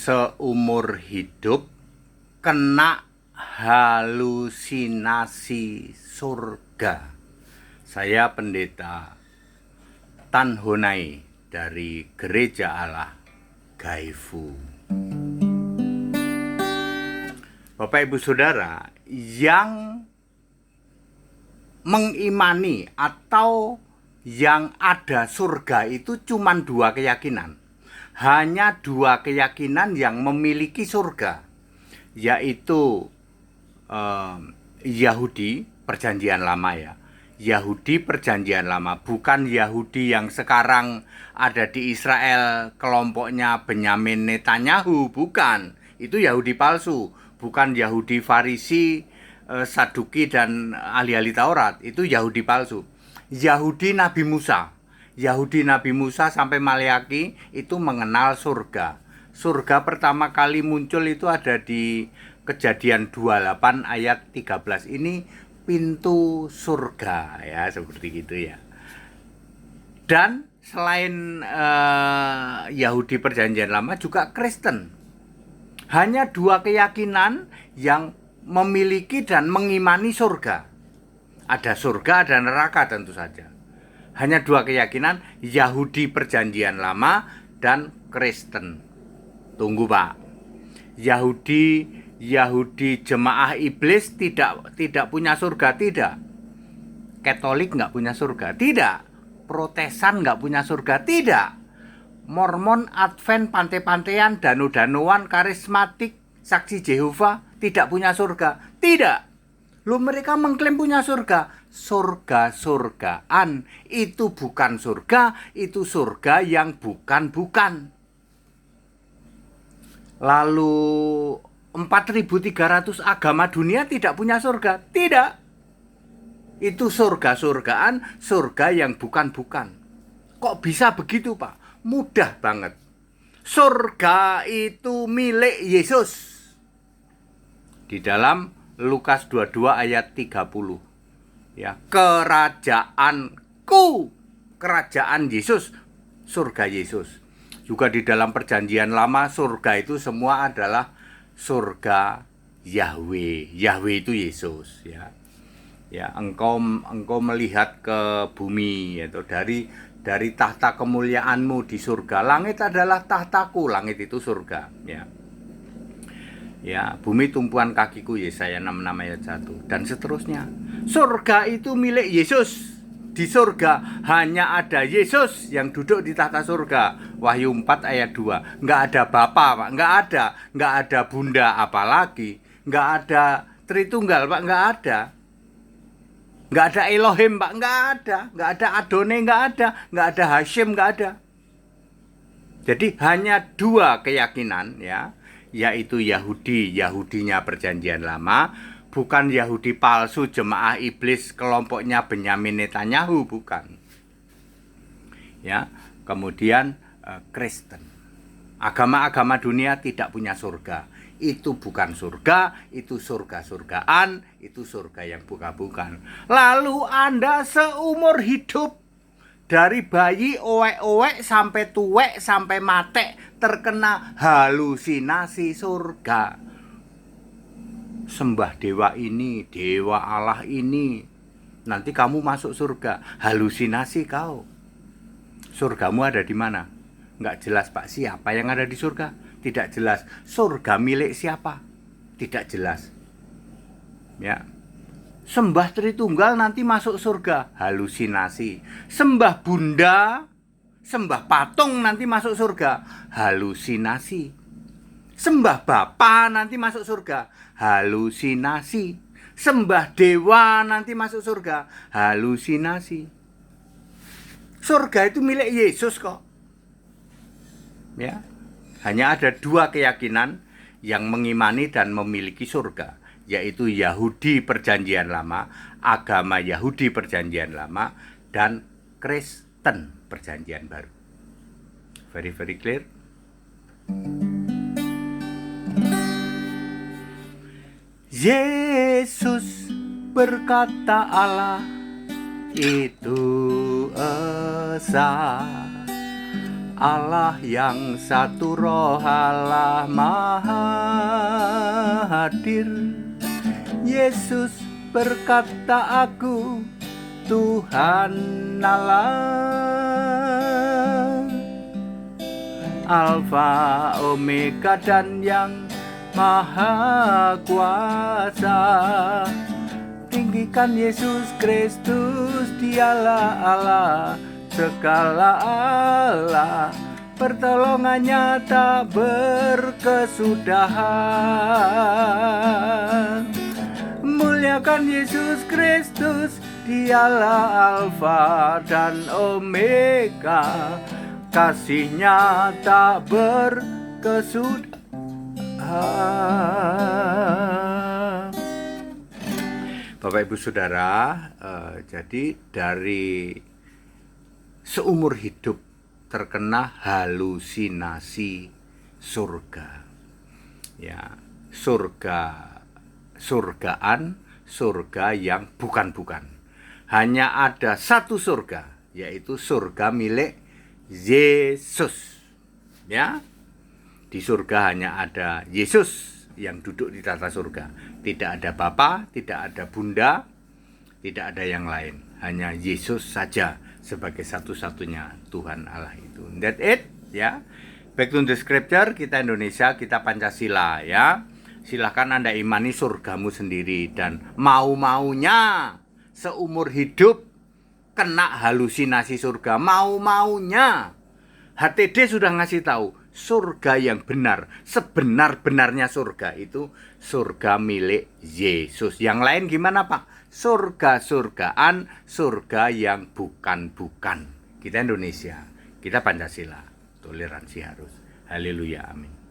seumur hidup kena halusinasi surga. Saya Pendeta Tan Honai dari Gereja Allah Gaifu. Bapak Ibu Saudara, yang mengimani atau yang ada surga itu cuma dua keyakinan. Hanya dua keyakinan yang memiliki surga, yaitu Yahudi Perjanjian Lama ya. Yahudi Perjanjian Lama, bukan Yahudi yang sekarang ada di Israel, kelompoknya Benyamin Netanyahu, bukan. Itu Yahudi palsu, bukan Yahudi Farisi, Saduki dan ahli-ahli Taurat. Itu Yahudi palsu. Yahudi Nabi Musa. Yahudi Nabi Musa sampai Maleaki itu mengenal surga. Surga pertama kali muncul itu ada di Kejadian 28 ayat 13. Ini pintu surga ya, seperti gitu ya. Dan selain Yahudi Perjanjian Lama juga Kristen. Hanya dua keyakinan yang memiliki dan mengimani surga. Ada surga, ada neraka tentu saja. Hanya dua keyakinan, Yahudi Perjanjian Lama dan Kristen. Tunggu Pak, Yahudi jemaah iblis tidak punya surga, tidak. Katolik nggak punya surga, tidak. Protestan nggak punya surga, tidak. Mormon, Advent, Pantai-Pantaian, Danu-Danuan, Karismatik, Saksi Jehova tidak punya surga, tidak. Loh, mereka mengklaim punya surga. Surga-surgaan. Itu bukan surga, itu surga yang bukan-bukan. Lalu 4.300 agama dunia tidak punya surga? Tidak. Itu surga-surgaan, surga yang bukan-bukan. Kok bisa begitu Pak? Mudah banget. Surga itu milik Yesus. Di dalam Lukas 22 ayat 30. Ya, kerajaanku, kerajaan Yesus, surga Yesus. Juga di dalam Perjanjian Lama, surga itu semua adalah surga Yahweh. Yahweh itu Yesus ya. Ya, engkau melihat ke bumi yaitu dari tahta kemuliaanmu di surga. Langit adalah tahtaku, langit itu surga ya. Ya, bumi tumpuan kakiku, Yesaya 66 ayat 1 dan seterusnya. Surga itu milik Yesus. Di surga hanya ada Yesus yang duduk di tahta surga. Wahyu 4 ayat 2. Enggak ada Bapa, Pak, enggak ada Bunda, apalagi enggak ada Tritunggal, Pak, enggak ada. Enggak ada Elohim, Pak, enggak ada Adonai, enggak ada Hashim, enggak ada. Jadi hanya dua keyakinan ya, yaitu Yahudinya Perjanjian Lama, bukan Yahudi palsu jemaah iblis kelompoknya Benyamin Netanyahu, bukan. Ya, kemudian Kristen. Agama-agama dunia tidak punya surga. Itu bukan surga, itu surga-surgaan, itu surga yang bukan-bukan. Lalu Anda seumur hidup dari bayi owek-owek sampai tuwek sampai matek terkena halusinasi surga. Sembah dewa ini, dewa Allah ini, nanti kamu masuk surga. Halusinasi kau. Surgamu ada di mana? Enggak jelas Pak. Siapa yang ada di surga? Tidak jelas. Surga milik siapa? Tidak jelas. Ya. Sembah Tritunggal nanti masuk surga, halusinasi. Sembah Bunda, sembah patung nanti masuk surga, halusinasi. Sembah Bapa nanti masuk surga, halusinasi. Sembah dewa nanti masuk surga, halusinasi. Surga itu milik Yesus kok. Ya. Hanya ada dua keyakinan yang mengimani dan memiliki surga, yaitu Yahudi Perjanjian Lama, agama Yahudi Perjanjian Lama, dan Kristen Perjanjian Baru. Very clear? Yesus berkata Allah itu esa, Allah yang satu roh, Allah maha hadir. Yesus berkata, aku Tuhan Allah, Alfa Omega dan yang maha kuasa. Tinggikan Yesus Kristus, dialah Allah, segala Allah, pertolongannya tak berkesudahan. Muliakan Yesus Kristus, dialah Alfa dan Omega, kasihnya tak berkesudahan. Bapak Ibu Saudara, jadi dari seumur hidup terkena halusinasi surga. Ya, surgaan, surga yang bukan-bukan. Hanya ada satu surga, yaitu surga milik Yesus. Ya. Di surga hanya ada Yesus yang duduk di tata surga. Tidak ada Bapa, tidak ada Bunda, tidak ada yang lain. Hanya Yesus saja sebagai satu-satunya Tuhan Allah itu. That's it, ya. Back to the scripture, kita Indonesia, kita Pancasila, ya. Silahkan Anda imani surgamu sendiri dan mau-maunya seumur hidup kena halusinasi surga, mau-maunya. HTD sudah ngasih tahu, surga yang benar, sebenar-benarnya surga itu surga milik Yesus. Yang lain gimana, Pak? Surga-surgaan, surga yang bukan-bukan. Kita Indonesia, kita Pancasila, toleransi harus. Haleluya, amin.